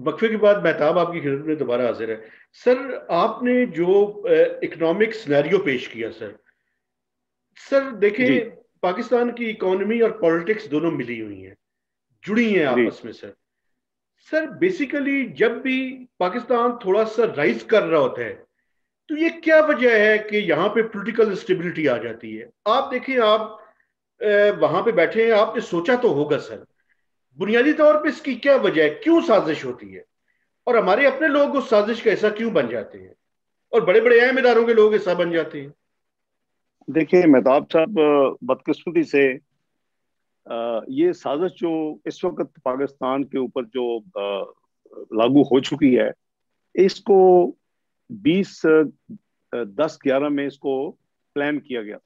वक्फे के बाद मेहताब आपकी खिदमत में दोबारा हाजिर है। सर, आपने जो इकोनॉमिक सिनेरियो पेश किया सर, सर जी देखें, पाकिस्तान की इकोनॉमी और पॉलिटिक्स दोनों मिली हुई हैं, जुड़ी हैं जी आपस में सर। सर बेसिकली जब भी पाकिस्तान थोड़ा सा राइज कर रहा होता है, तो ये क्या वजह है कि यहाँ पे पॉलिटिकल स्टेबिलिटी आ जाती है? आप देखें, आप वहां पे बैठे हैं, आपने सोचा तो होगा सर, बुनियादी तौर पे इसकी क्या वजह है, क्यों साजिश होती है, और हमारे अपने लोग उस साजिश का हिस्सा क्यों बन जाते हैं, और बड़े बड़े अहम इदारों के लोग हिस्सा बन जाते हैं? देखिए मेहताब साहब, बदकिस्मती से ये साजिश जो इस वक्त पाकिस्तान के ऊपर जो लागू हो चुकी है, इसको 2010-11 में इसको प्लान किया गया।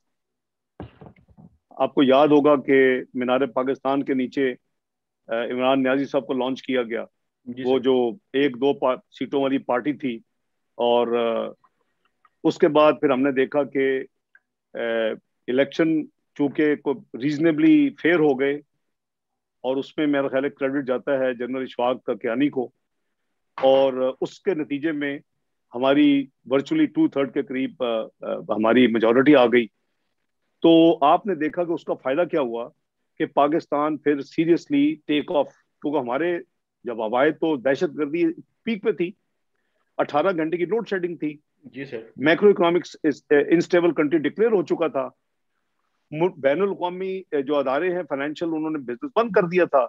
आपको याद होगा कि मीनार पाकिस्तान के नीचे इमरान न्याजी साहब को लॉन्च किया गया। जी वो सर। जो एक दो सीटों वाली पार्टी थी, और उसके बाद फिर हमने देखा कि इलेक्शन चूंकि को रीजनेबली फेयर हो गए, और उसमें मेरा ख्याल है क्रेडिट जाता है जनरल इशफाक का कियानी को। और उसके नतीजे में हमारी वर्चुअली 2/3 के करीब हमारी मेजोरिटी आ गई। तो आपने देखा कि उसका फायदा क्या हुआ कि पाकिस्तान फिर सीरियसली टेक ऑफ, क्योंकि हमारे जब आवाए तो दहशतगर्दी पीक पे थी, 18 घंटे की लोड शेडिंग थी, जी sir. Macro economics instable country declare हो चुका था, बैनुल अवी जो अदारे हैं फाइनेंशियल, उन्होंने बिजनेस बंद कर दिया था।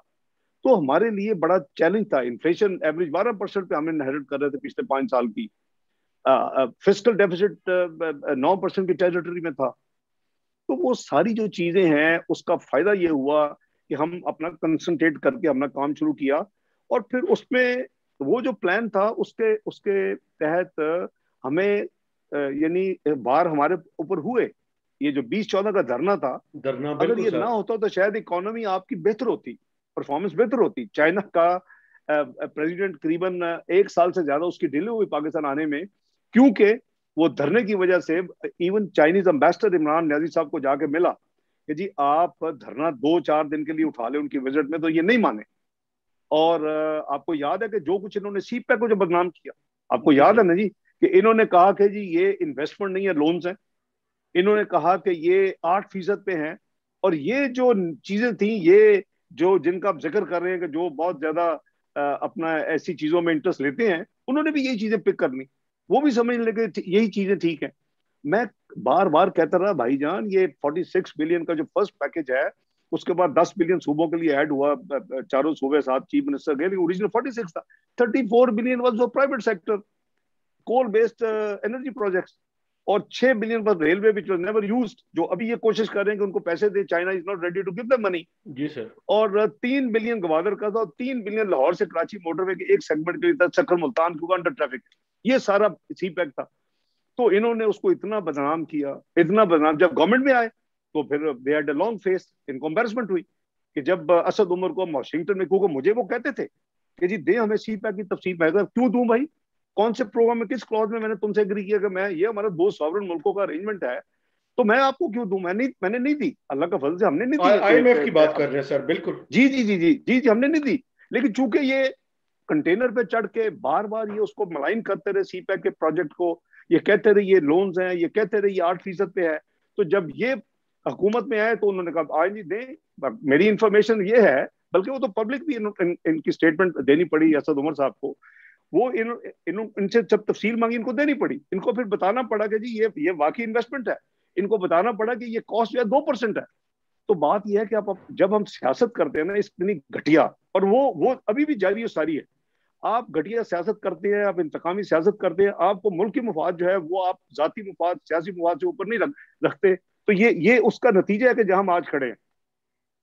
तो हमारे लिए बड़ा चैलेंज था। इन्फ्लेशन एवरेज 12% पे हमने इनहेरिट कर रहे थे पिछले 5 साल की। फिस्कल डेफिसिट 9% की टेरिटरी में था। तो वो सारी जो चीजें हैं, उसका फायदा ये हुआ कि हम अपना कंसंट्रेट करके अपना काम शुरू किया। और फिर उसमें वो जो प्लान था, उसके उसके तहत हमें यानी बार हमारे ऊपर हुए। ये जो 2014 का धरना था, धरना, अगर बिल्कुल ये ना सर। होता तो शायद इकोनॉमी आपकी बेहतर होती, परफॉर्मेंस बेहतर होती। चाइना का प्रेसिडेंट करीबन 1 साल से ज्यादा उसकी डिले हुई पाकिस्तान आने में, क्योंकि वो धरने की वजह से even Chinese ambassador Imran Niazi साहब को जाके मिला कि जी आप धरना 2-4 दिन के लिए उठा ले उनकी विजिट में, तो ये नहीं माने। और आपको याद है कि जो कुछ इन्होंने सी पैक को जो बदनाम किया, आपको जी याद है सर। ना जी, कि इन्होंने कहा कि जी ये इन्वेस्टमेंट नहीं है, लोन्स हैं। इन्होंने कहा कि ये 8% पे हैं। और ये जो चीजें थी, ये जो जिनका आप जिक्र कर रहे हैं कि जो बहुत ज्यादा अपना ऐसी चीजों में इंटरेस्ट लेते हैं, उन्होंने भी यही चीजें पिक कर ली। वो भी समझ लगे यही चीजें ठीक है। मैं बार बार कहता रहा भाईजान, ये 46 बिलियन का जो फर्स्ट पैकेज है, उसके बाद 10 बिलियन सूबों के लिए ऐड हुआ, चारों सूबे साथ चीफ मिनिस्टर गए, ओरिजिनल 46 था। 34 billion was private sector, coal based energy projects. और 6 बिलियन पर railway which was never used, जो अभी ये कोशिश कर रहे हैं कि उनको पैसे दे, China is not ready to give the money. जी सर। और 3 बिलियन गवादर का था, और 3 बिलियन लाहौर से कराची मोटरवे के एक सेगमेंट के लिए था, चक्कर मुल्तान, क्योंकि अंडर ट्रैफिक। ये सारा सी पैक था। तो इन्होंने उसको इतना बदनाम किया, इतना बदनाम। जब गवर्नमेंट में आए तो फिर they had a long face, इनको एम्बेरसमेंट हुई कि जब असद उमर को वॉशिंगटन में, क्योंकि मुझे वो कहते थे कि जी दे हमें सी पैक की तफसील। मैं क्यों दूं भाई, कौन से प्रोग्राम में किस क्लॉज में मैंने तुमसे एग्री किया कि मैं, ये हमारा दो सॉवरन मुल्कों का अरेंजमेंट है, तो मैं आपको क्यों दूं? मैंने नहीं दी, अल्लाह का फजल से हमने नहीं दी। IMF की बात कर रहे हैं सर, बिल्कुल। जी जी जी जी जी जी, हमने नहीं दी। लेकिन चूंकि ये कंटेनर पे चढ़ के बार बार ये उसको मलाइन करते रहे, सी पैक के प्रोजेक्ट को, ये कहते रहे ये लोन्स हैं, ये कहते रहे ये 8% पे है। तो जब ये हुकूमत में आए तो उन्होंने कहा आज जी दें, मेरी इंफॉर्मेशन ये है, बल्कि वो तो पब्लिक भी इनकी स्टेटमेंट देनी पड़ी असद उमर साहब को। वो इनसे जब तफसील मांगी, इनको देनी पड़ी। इनको फिर बताना पड़ा कि जी ये वाकई इन्वेस्टमेंट है। इनको बताना पड़ा कि ये कॉस्ट जो है 2% है। तो बात यह है कि आप जब हम सियासत करते हैं ना इतनी घटिया, और वो अभी भी जारी और सारी है। आप घटिया सियासत करते हैं, आप इंतकामी सियासत करते हैं, आपको मुल्क की मुफाद जो है वो आप जाती मुफाद, सियासी मुफाद से ऊपर नहीं रखते। तो ये उसका नतीजा है कि जहां हम आज खड़े हैं।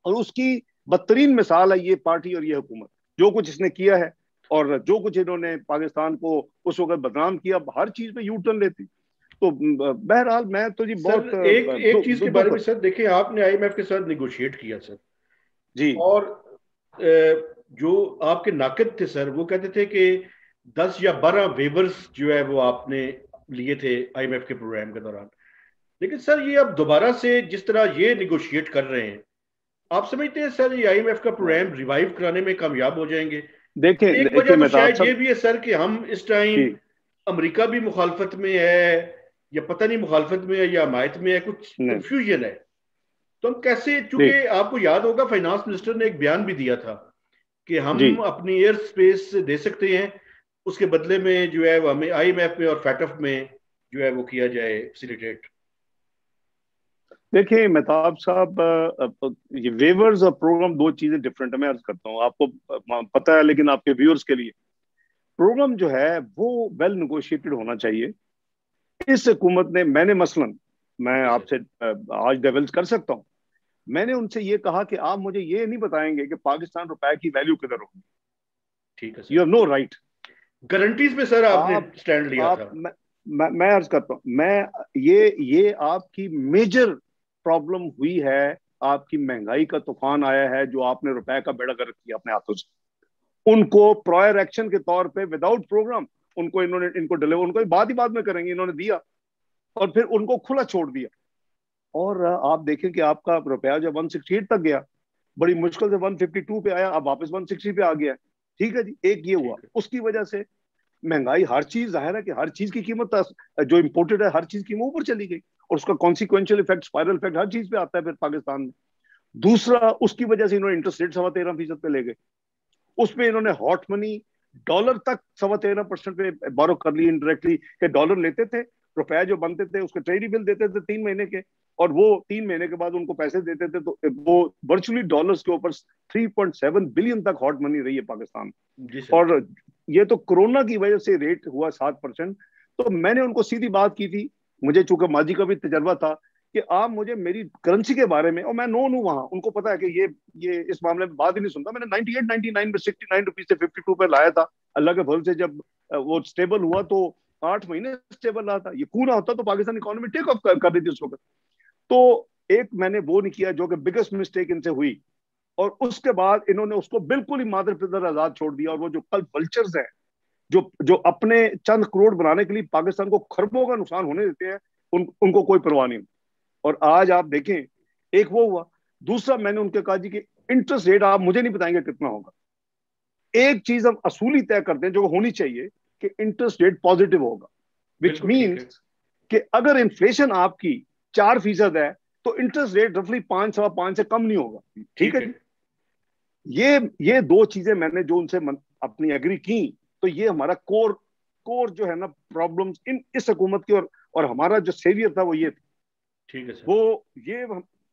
और उसकी बदतरीन मिसाल है ये पार्टी और ये हुकूमत, जो कुछ इसने किया है, और जो कुछ इन्होंने पाकिस्तान को उस वक्त बदनाम किया, हर चीज पे यू टर्न लेती। तो बहरहाल मैं तो जी बहुत सर एक एक चीज के बारे दुख। में सर देखिए, आपने IMF के साथ निगोशिएट किया सर, जी और जो आपके नाकिद थे सर, वो कहते थे कि 10 या 12 वेवर्स जो है वो आपने लिए थे IMF के प्रोग्राम के दौरान। लेकिन सर ये अब दोबारा से जिस तरह ये निगोशिएट कर रहे हैं, आप समझते हैं सर ये IMF का प्रोग्राम रिवाइव कराने में कामयाब हो जाएंगे? देखें एक देखें वजह तो मेहताब शायद ये साहब भी है सर कि हम इस टाइम, जी अमेरिका भी मुखालफत में है, या पता नहीं मुखालफत में है या हमायत में है, कुछ नहीं कंफ्यूजन है। तो हम कैसे, नहीं चूंकि आपको याद होगा फाइनेंस मिनिस्टर ने एक बयान भी दिया था कि जी हम अपनी एयर स्पेस दे सकते हैं, उसके बदले में जो है वो हमें आईएमएफ में और फैटफ में जो है वो किया जाए फैसिलिटेट। देखिए मेहताब साहब, ये वेवर्स और प्रोग्राम दो चीजें डिफरेंट है। मैं अर्ज करता हूँ आपको, पता है, लेकिन आपके व्यूअर्स के लिए प्रोग्राम जो है वो वेल नेगोशिएटेड होना चाहिए। इस हुकूमत ने, मैंने मसलन, मैं जी सर। आपसे आज डेवल्स कर सकता हूँ, मैंने उनसे ये कहा कि आप मुझे ये नहीं बताएंगे कि पाकिस्तान रुपए की वैल्यू किधर होगी। ठीक है you sir. Have no right. Guarantees में सर आपने आप स्टैंड लिया आप था। मैं अर्ज करता हूँ, मैं ये आपकी मेजर प्रॉब्लम हुई है। आपकी महंगाई का तूफान आया है जो आपने रुपए का बेड़ा गर्क किया अपने हाथों से। उनको प्रायर एक्शन के तौर पे विदाउट प्रोग्राम उनको इन्होंने, इनको डिलीवर, उनको बात ही बात में करेंगे, इन्होंने दिया और फिर उनको खुला छोड़ दिया। और आप देखें कि आपका रुपया जब 168 तक गया, बड़ी मुश्किल से 152 पे आया, अब वापस 160 पे आ गया। ठीक है जी, एक ये हुआ। ठीक है। उसकी वजह से महंगाई, हर चीज, जाहिर है कि हर चीज की कीमत जो इम्पोर्टेड है हर चीज की ऊपर चली गई, और उसका कॉन्सिक्वेंशियल इफेक्ट, स्पाइरल इफेक्ट हर चीज पे आता है फिर पाकिस्तान में। दूसरा, उसकी वजह से इन्होंने इंटरेस्ट रेट 13.25% पे ले गए। उसमें इन्होंने हॉट मनी डॉलर तक 13.25% पे बोरो कर ली इनडायरेक्टली, कि डॉलर लेते थे, रुपए जो बनते थे उसके ट्रेडी बिल देते थे 3 महीने के, और वो 3 महीने के बाद उनको पैसे देते थे, तो वो वर्चुअली डॉलर्स के ऊपर 3.7 बिलियन तक हॉट मनी रही है पाकिस्तान। जी सर। और ये तो कोरोना की वजह से रेट हुआ 7%। तो मैंने उनको सीधी बात की थी, मुझे चूंकि माजी का भी तजर्बा था, कि आप मुझे मेरी करेंसी के बारे में, और मैं नोन हूं वहां, उनको पता है कि ये इस मामले में बात ही नहीं सुनता। मैंने 98 99 में 69 रुपीज से 52 पे लाया था। अल्लाह के फजल से जब वो स्टेबल हुआ तो 8 महीने स्टेबल रहा था। ये कूना होता तो पाकिस्तान इकोनॉमी टेक ऑफ कर रही थी उस वक्त। तो एक मैंने वो नहीं किया जो कि बिगेस्ट मिस्टेक इनसे हुई। और उसके बाद इन्होंने उसको बिल्कुल ही मादर पिदर आजाद छोड़ दिया। और वो जो कल वल्चर्स हैं, जो जो अपने चंद करोड़ बनाने के लिए पाकिस्तान को खरबों का नुकसान होने देते हैं, उनको कोई परवाह नहीं। और आज आप देखें, एक वो हुआ। दूसरा, मैंने उनके कहा जी कि इंटरेस्ट रेट आप मुझे नहीं बताएंगे कितना होगा। एक चीज हम असूली तय करते हैं जो होनी चाहिए, कि इंटरेस्ट रेट पॉजिटिव होगा, विच बिल्कुल ठीक है। मीन्स कि अगर इन्फ्लेशन आपकी 4% है, तो इंटरेस्ट रेट रफली 5 सवा 5 से कम नहीं होगा। ठीक ठीक है है। जी। ये दो चीजें मैंने जो उनसे अपनी एग्री की, तो ये हमारा कोर कोर जो है ना प्रॉब्लम्स इन इस हुकूमत की, और हमारा जो सेवियर था वो ये था। ठीक है सर। वो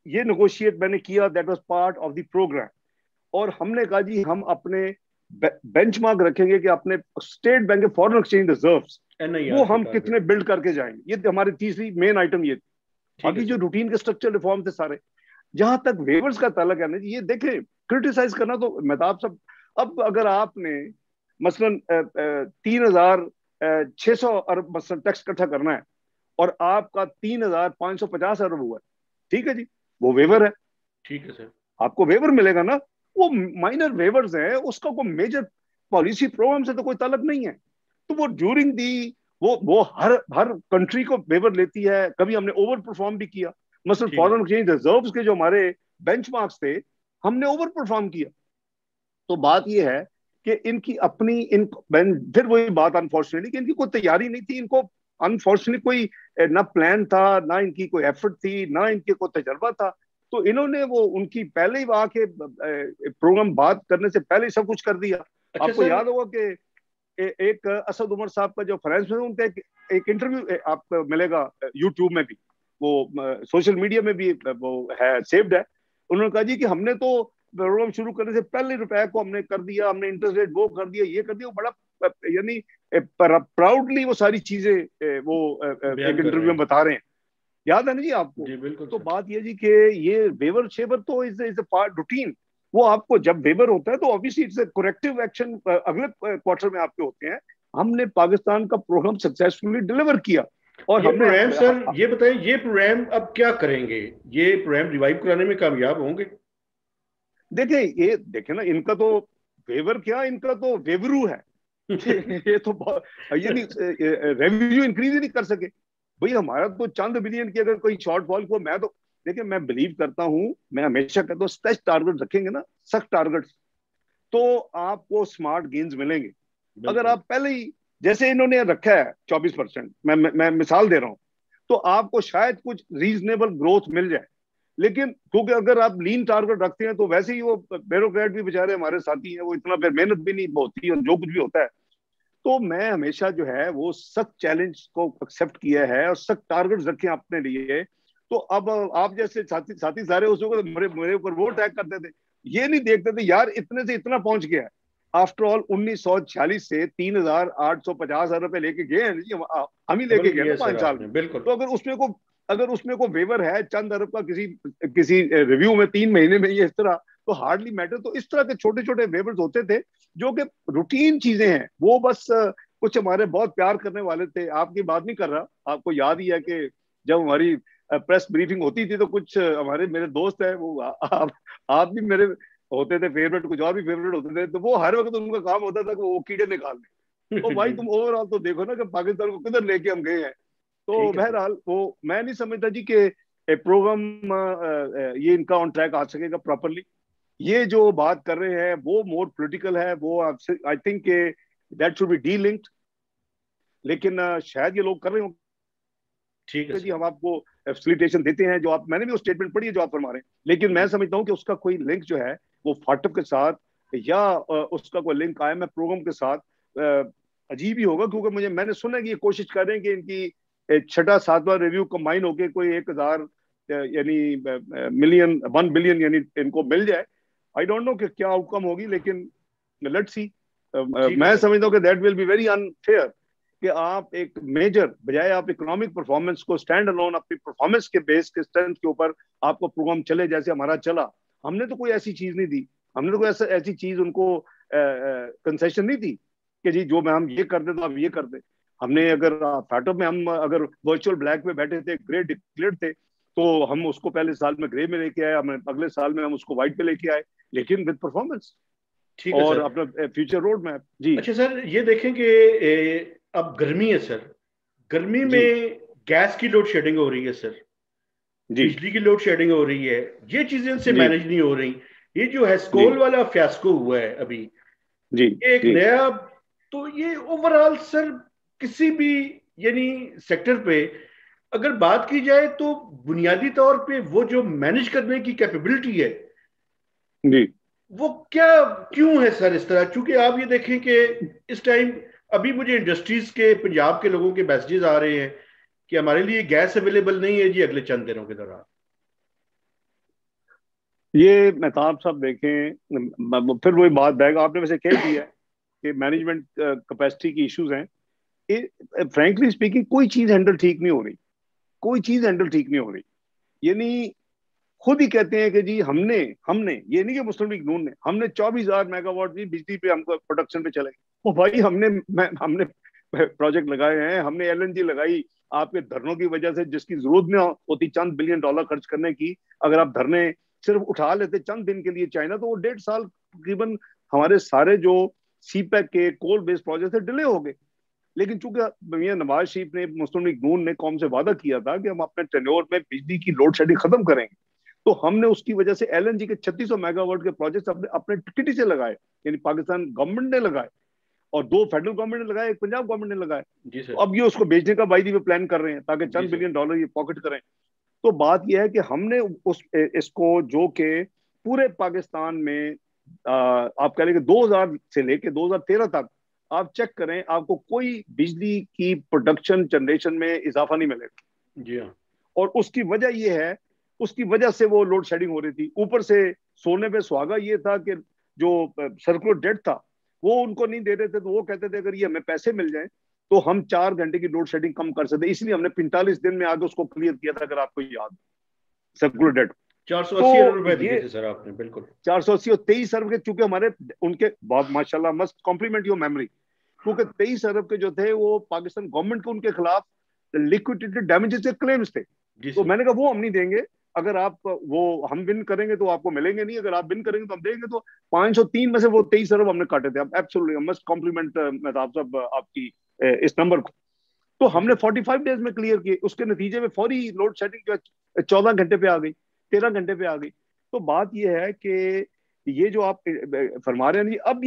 ये नेगोशिएट मैंने किया, that was part of the programme. और हमने कहा जी हम अपने बेंचमार्क रखेंगे कि अपने स्टेट बैंक के फॉरेन एक्सचेंज रिजर्व्स, वो एनआईआर के हम कितने टारगेट। बिल्ड करके जाएंगे। ये हमारी तीसरी मेन आइटम ये थी। ठीक है बाकी जो सर। रूटीन के स्ट्रक्चर रिफॉर्म थे सारे। जहां तक वेवर्स का ताल्लुक है ना जी, ये देखें, क्रिटिसाइज करना तो मेहताब साहब, अब अगर आपने मसलन 3,600 अरब मसलन टैक्स इकट्ठा करना है, और आपका 3,550 अरब हुआ है, ठीक है जी, वो वेवर है, ठीक है सर। आपको वेवर मिलेगा ना। वो माइनर वेवर्स हैं, उसका कोई मेजर पॉलिसी प्रोग्राम से तो कोई ताल्लुक नहीं है। तो वो ड्यूरिंग दी, वो हर हर कंट्री को वेवर लेती है। कभी हमने ओवर परफॉर्म भी किया, मसलन ठीक है फॉरेन सर। एक्सचेंज रिजर्व्स के जो हमारे बेंचमार्क्स थे, हमने ओवर परफॉर्म किया। तो बात यह है कि इनकी अपनी इन फिर वही बात, अनफॉर्चुनेटली, कि इनकी कोई तैयारी नहीं थी। इनको अनफॉर्चुनेटली कोई ना प्लान था, ना इनकी कोई एफर्ट थी, ना इनके कोई तजर्बा था। तो इन्होंने वो उनकी पहले ही वहां के प्रोग्राम बात करने से पहले ही सब कुछ कर दिया। अच्छा आपको सर। याद होगा कि एक असद उमर साहब का जो फाइनेंस मिनिस्टर, उनका एक इंटरव्यू आपको मिलेगा यूट्यूब में भी, वो सोशल मीडिया में भी वो है, सेव्ड है। उन्होंने कहा जी कि हमने तो प्रोग्राम शुरू करने से पहले रुपए को हमने कर दिया, हमने इंटरेस्ट रेट वो कर दिया, ये कर दिया। वो बड़ा यानी प्राउडली वो सारी चीजें वो बयान एक कर रहे इंटरव्यू में हैं। बता रहे हैं। याद है ना जी आपको? जी बिल्कुल तो सर। बात ये जी कि ये वेवर शेवर तो इज अ पार्ट रूटीन। वो आपको जब वेवर होता है तो ऑब्वियसली इट्स करेक्टिव एक्शन अगले क्वार्टर में आपके होते हैं। हमने पाकिस्तान का प्रोग्राम सक्सेसफुली डिलीवर किया। और ये हमने प्रोग्राम सर, ये बताएं, ये प्रोग्राम अब क्या करेंगे? ये प्रोग्राम रिवाइव कराने में कामयाब होंगे? देखें, ये देखें ना, इनका तो वेवर क्या, इनका तो वेवरू है। ये तो ये नहीं, रेवेन्यू इंक्रीज ही नहीं कर सके। भाई हमारा तो चंद बिलियन की अगर कोई शॉर्टफॉल को, मैं तो देखिए, मैं बिलीव करता हूं, मैं हमेशा कहता हूं स्ट्रेच टारगेट रखेंगे ना, सख्त टारगेट, तो आपको स्मार्ट गेन्स मिलेंगे। अगर बिल्कुल। आप पहले ही, जैसे इन्होंने रखा है 24%, मैं मिसाल दे रहा हूं, तो आपको शायद कुछ रीजनेबल ग्रोथ मिल जाए। लेकिन क्योंकि अगर आप लीन टारगेट रखते हैं तो वैसे ही वो ब्यूरोक्रेट भी बेचारे हमारे साथी हैं, वो इतना फिर मेहनत भी नहीं होती और जो कुछ भी होता है। तो मैं हमेशा जो है वो सख्त चैलेंज को एक्सेप्ट किया है और सख्त टारगेट्स रखे हैं अपने लिए। तो अब आप जैसे साथी साथी सारे उसको मेरे मेरे ऊपर वो टैग करते थे, ये नहीं देखते थे यार इतने से इतना पहुंच गया है। आफ्टर ऑल 1946 से 3,850 रुपए लेके गए हैं जी, हम ही डबल लेके गए किया ना है सर 5 साल आपने, में। बिल्कुल। तो अगर उसमें को वेवर है चंद अरब का किसी किसी रिव्यू में 3 महीने में, ये इस तरह तो हार्डली मैटर। तो इस तरह के छोटे छोटे वेवर्स होते थे जो कि रूटीन चीजें हैं। वो बस कुछ हमारे बहुत प्यार करने वाले थे, आपकी बात नहीं कर रहा। आपको याद ही है कि जब हमारी प्रेस ब्रीफिंग होती थी तो कुछ हमारे मेरे दोस्त है वो आप भी मेरे होते थे फेवरेट, कुछ और भी फेवरेट होते थे, तो वो हर वक्त उनका काम होता था कि वो कीड़े निकालने। तो भाई जी। तुम ओवरऑल तो देखो ना कि पाकिस्तान को किधर लेके हम गए हैं। तो ठीक है सर। बहरहाल वो मैं नहीं समझता जी कि प्रोग्राम ये इनका ऑन ट्रैक आ सकेगा प्रॉपरली। ये जो बात कर रहे हैं वो मोर पॉलिटिकल है, वो I think that should be D linked. लेकिन शायद ये लोग कर रहे हो ठीक है कि जी सर। हम आपको फैसिलिटेशन देते हैं, जो आप, मैंने भी वो स्टेटमेंट पढ़ी है जो आप फरमा रहे हैं। लेकिन मैं जी। समझता हूँ कि उसका कोई लिंक जो है वो फाटक के साथ या उसका कोई लिंक कायम है प्रोग्राम के साथ, अजीब ही होगा। क्योंकि मैंने सुना कि ये कोशिश कर रहे हैं कि इनकी छठा सातवां रिव्यू कंबाइन होके कोई 1,000 यानी मिलियन 1 बिलियन यानी इनको मिल जाए। आई डोंट नो कि क्या आउटकम होगी, लेकिन लेट्स सी। ठीक है मैं सर। समझता हूँ कि that will be very unfair कि आप एक मेजर बजाय आप इकोनॉमिक परफॉर्मेंस को स्टैंड अलोन अपनी परफॉर्मेंस के बेस के स्ट्रेंथ के ऊपर आपको प्रोग्राम चले जैसे हमारा चला। हमने तो कोई ऐसी चीज नहीं दी, हमने तो कोई ऐसी चीज उनको कंसेशन नहीं दी कि जी जो मैं हम ये कर दे तो आप ये कर दे। हमने अगर फैटो में हम अगर वर्चुअल ब्लैक में बैठे थे, ग्रे डिक्लेयर्ड थे, तो हम उसको पहले साल में ग्रे में लेके आए, हमें अगले साल में हम उसको व्हाइट पे लेके आए, लेकिन विद परफॉर्मेंस ठीक है और सर। अपना फ्यूचर रोड मैप। जी अच्छा सर, ये देखें कि अब गर्मी है सर। गर्मी जी में गैस की लोड शेडिंग हो रही है सर। जी बिजली की लोड शेडिंग हो रही है। ये चीजें इनसे जी मैनेज नहीं हो रही। ये जो है जी स्कोल वाला फियास्को हुआ है अभी, जी ये एक जी नया। तो ये ओवरऑल सर किसी भी यानी सेक्टर पे अगर बात की जाए तो बुनियादी तौर पे वो जो मैनेज करने की कैपेबिलिटी है जी वो क्या क्यों है सर इस तरह? क्योंकि आप ये देखें कि इस टाइम अभी मुझे इंडस्ट्रीज के पंजाब के लोगों के मैसेजेस आ रहे हैं कि हमारे लिए गैस अवेलेबल नहीं है जी अगले चंद दिनों के दौरान। ये मेहताब साहब देखें, फिर वही बात बैग आपने वैसे कह दिया है कि मैनेजमेंट कैपेसिटी की इश्यूज हैं। फ्रैंकली स्पीकिंग कोई चीज हैंडल ठीक नहीं हो रही, कोई चीज हैंडल ठीक नहीं हो रही। यानी खुद ही कहते हैं कि जी हमने हमने ये नहीं कि मुस्लिम लीग नून ने, हमने 24,000 मेगावाट की बिजली पे हमको प्रोडक्शन पे चले। ओ भाई हमने प्रोजेक्ट लगाए हैं, हमने एलएनजी लगाई आपके धरनों की वजह से, जिसकी जरूरत नहीं होती चंद बिलियन डॉलर खर्च करने की। अगर आप धरने सिर्फ उठा लेते चंद दिन के लिए चाइना, तो वो 1.5 साल तकरीबन हमारे सारे जो सीपैक के कोल बेस्ड प्रोजेक्ट थे डिले हो गए। लेकिन चूंकि मियां नवाज शरीफ ने, मुस्लिम लीग नून ने कौम से वादा किया था कि हम अपने टेन्योर में बिजली की लोड शेडिंग खत्म करेंगे, तो हमने उसकी वजह से एलएनजी के 3600 मेगावाट के प्रोजेक्ट अपने अपने टिकट से लगाए, यानी पाकिस्तान गवर्नमेंट ने लगाए, और 2 फेडरल गवर्नमेंट ने लगाए, एक पंजाब गवर्नमेंट ने लगाए। जी तो सर। अब ये उसको बेचने का बाई दी वे प्लान कर रहे हैं ताकि जी चंद सर। बिलियन डॉलर ये पॉकेट करें। तो बात यह है कि हमने उस इसको जो कि पूरे पाकिस्तान में आप कह लेंगे 2000 से लेके 2013 तक आप चेक करें, आपको कोई बिजली की प्रोडक्शन जनरेशन में इजाफा नहीं मिलेगा। जी हाँ। और उसकी वजह यह है, उसकी वजह से वो लोड शेडिंग हो रही थी। ऊपर से सोने पे सुहागा ये था कि जो सर्कुलर डेट था वो उनको नहीं दे रहे थे, तो वो कहते थे अगर ये हमें पैसे मिल जाए तो हम 4 घंटे की लोड शेडिंग कम कर सकते, इसलिए हमने 45 दिन में आगे उसको क्लियर किया था, अगर आपको याद, सर्कुलर डेट। 480 अरब तो रुपए दिए ये थे सर आपने, बिल्कुल। 480 और 23 अरब के, चूंकि हमारे उनके बहुत माशाल्लाह मस्त कॉम्प्लीमेंट योर मेमोरी, क्योंकि 23 अरब के जो थे वो पाकिस्तान गवर्नमेंट के उनके खिलाफ लिक्विडेटेड डैमेजेस के क्लेम्स थे। जी तो सर। मैंने कहा वो हम नहीं देंगे, अगर आप वो हम विन करेंगे तो आपको मिलेंगे नहीं, अगर आप विन करेंगे तो हम देंगे। तो 503 में से वो 23 अरब हमने काटे थे। अब एब्सोल्युटली मस्ट कॉम्प्लीमेंट मेहताब साहब आपकी इस नंबर को। तो जी हमने सर। 45 डेज में क्लियर किए, उसके नतीजे में फौरी लोड शेडिंग जो 14 घंटे पे आ गई, 13 घंटे पे आ गई। तो बात यह है कि ये जो आप फरमा रहे हैं जी, अब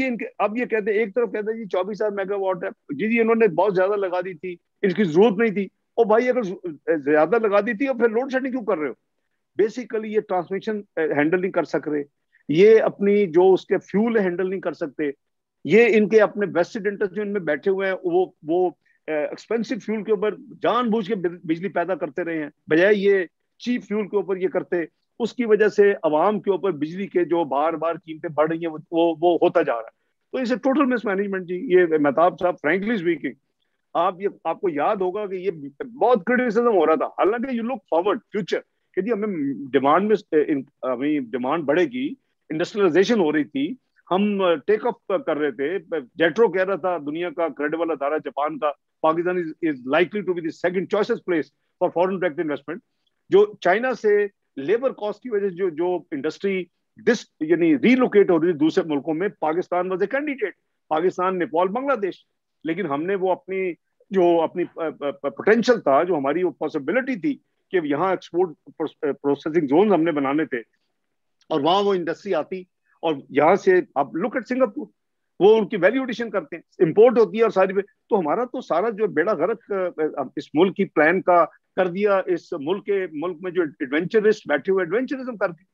ये कहते हैं, एक तरफ कहते हैं जी 24,000 मेगावाट है जी, जी इन्होंने बहुत ज्यादा लगा दी थी, इनकी जरूरत नहीं थी। ओ भाई, अगर ज्यादा लगा दी थी और फिर लोड शेडिंग क्यों कर रहे हो? बेसिकली ये ट्रांसमिशन हैंडल नहीं कर सक रहे, ये अपनी जो उसके फ्यूल हैंडल नहीं कर सकते, ये इनके अपने वेस्टेड इंटरेस्ट जो इनमें बैठे हुए हैं, वो एक्सपेंसिव फ्यूल के ऊपर जानबूझ के बिजली पैदा करते रहे हैं, बजाय ये चीप फ्यूल के ऊपर ये करते। उसकी वजह से अवाम के ऊपर बिजली के जो बार बार कीमतें बढ़ रही हैं, वो होता जा रहा है। तो इसे टोटल मिसमैनेजमेंट जी, ये मेहताब साहब, फ्रेंकली स्पीकिंग, आपको याद होगा कि ये बहुत क्रिटिसिज्म हो रहा था, हालांकि यू लुक फॉरवर्ड फ्यूचर कि जी हमें डिमांड में हमें डिमांड बढ़ेगी, इंडस्ट्रियलाइजेशन हो रही थी, हम टेक ऑफ कर रहे थे। जेट्रो कह रहा था, दुनिया का क्रेडिबल अदारा जापान का, Pakistan is likely to be the second choices place for foreign direct investment. जो चाइना से लेबर कॉस्ट की वजह से जो इंडस्ट्री यानी रीलोकेट हो रही थी दूसरे मुल्कों में, Pakistan was a candidate, Pakistan, Nepal, Bangladesh. लेकिन हमने वो अपनी पोटेंशियल था, जो हमारी वो पॉसिबिलिटी थी कि यहाँ एक्सपोर्ट प्रोसेसिंग जोन हमने बनाने थे, और वहां वो इंडस्ट्री आती, और यहाँ से आप लुक एट सिंगापुर, वो उनकी वैल्यू एडिशन करते हैं, इंपोर्ट होती है और सारी। तो हमारा तो सारा जो बेड़ा गर्क इस मुल्क की प्लान का कर दिया, इस मुल्क में जो एडवेंचरिस्ट बैठे हुए, एडवेंचरिज्म करके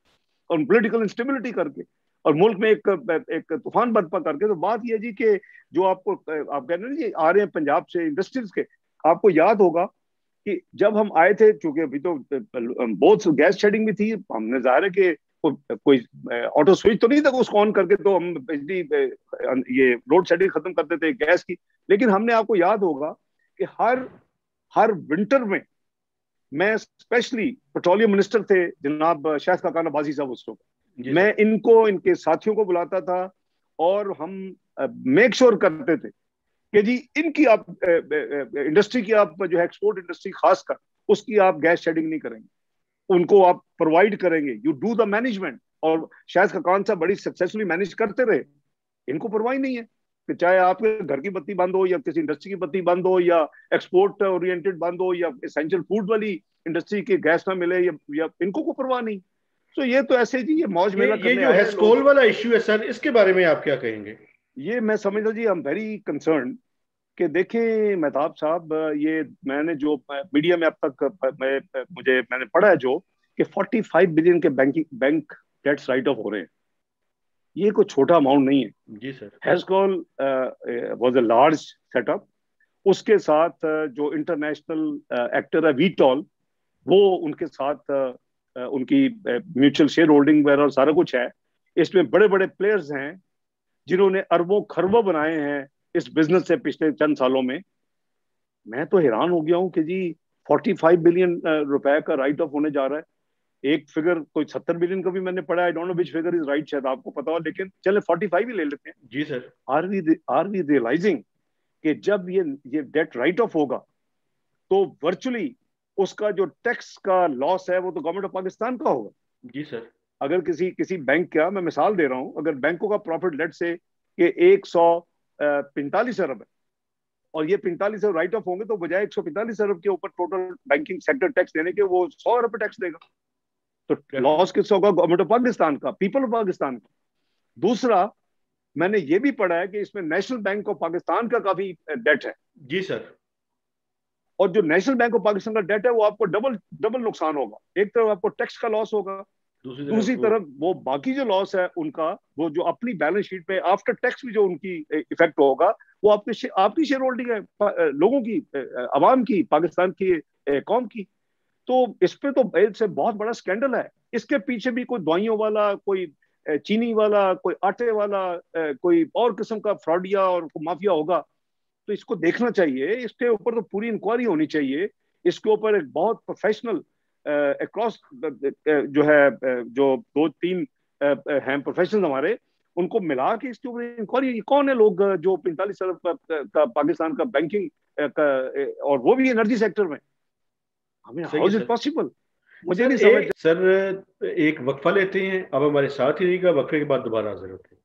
और पॉलिटिकल इंस्टेबिलिटी करके, और मुल्क में एक तूफान बर्पा करके। तो बात यह जी कि जो आप कह रहे हैं जी, आ रहे हैं पंजाब से इंडस्ट्रीज के, आपको याद होगा कि जब हम आए थे, चूंकि अभी तो बहुत गैस शेडिंग भी थी, हमने जाहिर है कि कोई ऑटो स्विच तो नहीं था, उसको ऑन करके तो हम बिजली ये लोड शेडिंग खत्म करते थे गैस की। लेकिन हमने, आपको याद होगा कि हर विंटर में, मैं स्पेशली, पेट्रोलियम मिनिस्टर थे जनाब शाहिद खाकान अब्बासी साहब उस वक्त, मैं इनके साथियों को बुलाता था, और हम मेक श्योर करते थे कि जी इनकी आप इंडस्ट्री की, आप जो है एक्सपोर्ट इंडस्ट्री खासकर, उसकी आप गैस शेडिंग नहीं करेंगे, उनको आप प्रोवाइड करेंगे, यू डू द मैनेजमेंट। और शायद खाकान साहब बड़ी सक्सेसफुली मैनेज करते रहे, इनको परवाही नहीं है कि चाहे आपके घर की बत्ती बंद हो, या किसी इंडस्ट्री की बत्ती बंद हो, या एक्सपोर्ट ओरिएंटेड बंद हो, या एसेंशियल फूड वाली इंडस्ट्री की गैस ना मिले, या इनको को परवाह नहीं। तो ये तो ऐसे जी, ये मौज मेला करने ये जो हेस्कोल वाला इश्यू है सर, इसके बारे में आप क्या कहेंगे? ये मैं समझता जी, आई एम वेरी कंसर्न कि देखें मेहताब साहब, ये मैंने जो मीडिया में अब तक मैंने पढ़ा है जो, कि 45 बिलियन के बैंक डेट्स राइट ऑफ हो रहे हैं, ये कोई छोटा अमाउंट नहीं है जी sir. Hascol was a large setup, उसके साथ जो इंटरनेशनल एक्टर है वीटॉल, वो उनके साथ उनकी म्यूचुअल शेयर होल्डिंग वगैरह सारा कुछ है। इसमें बड़े बड़े प्लेयर्स हैं जिन्होंने अरबों खरबों बनाए हैं इस बिजनेस से पिछले चंद सालों में। मैं तो हैरान हो गया हूं कि जी 45 बिलियन रुपए का राइट ऑफ होने जा रहा है। एक फिगर कोई 70 बिलियन का भी मैंने पढ़ा, I don't know which figure is right, शायद आपको पता हो, लेकिन चले 45 ही ले लेते हैं। जी सर। आर वी रियलाइजिंग कि जब ये डेट राइट ऑफ होगा, तो वर्चुअली उसका जो टैक्स का लॉस है, वो तो गवर्नमेंट ऑफ पाकिस्तान का होगा। जी सर। अगर किसी बैंक का, मैं मिसाल दे रहा हूं, अगर बैंकों का प्रॉफिट लेट से कि 145 अरब है, और ये 45 अरब राइट ऑफ होंगे, तो बजाय 145 अरब के ऊपर टोटल बैंकिंग सेक्टर टैक्स देने के, वो 100 अरब टैक्स देगा। तो लॉस किसका होगा? गवर्नमेंट ऑफ पाकिस्तान का, पीपल ऑफ पाकिस्तान का। दूसरा, मैंने ये भी पढ़ा है कि इसमें नेशनल बैंक ऑफ पाकिस्तान का काफी डेट है। जी सर। और जो नेशनल बैंक ऑफ पाकिस्तान का डेट है, वो आपको डबल नुकसान होगा। एक तरफ आपको टैक्स का लॉस होगा, दूसरी तरफ वो बाकी जो लॉस है उनका, वो जो अपनी बैलेंस शीट पे आफ्टर टैक्स भी जो उनकी इफेक्ट होगा, वो आपकी शेयर होल्डिंग है, लोगों की, अवाम की, पाकिस्तान की कौम की। तो इस पे तो से बहुत बड़ा स्कैंडल है। इसके पीछे भी कोई दवाइयों वाला, कोई चीनी वाला, कोई आटे वाला, कोई और किस्म का फ्रॉडिया और माफिया होगा। तो इसको देखना चाहिए, इसके ऊपर तो पूरी इंक्वायरी होनी चाहिए। इसके ऊपर एक बहुत प्रोफेशनल अक्रॉस जो है, जो 2-3 हैं प्रोफेशनल हमारे, उनको मिला के इसके ऊपर इंक्वायरी, कौन है लोग जो 45 अरब का पाकिस्तान का बैंकिंग और वो भी एनर्जी सेक्टर में, हमें हाउ इज इट पॉसिबल? मुझे नहीं समझ। सर एक वक्फा लेते हैं, अब हमारे साथ ही रहेगा, वक्फे के बाद दोबारा हाजिर होते हैं।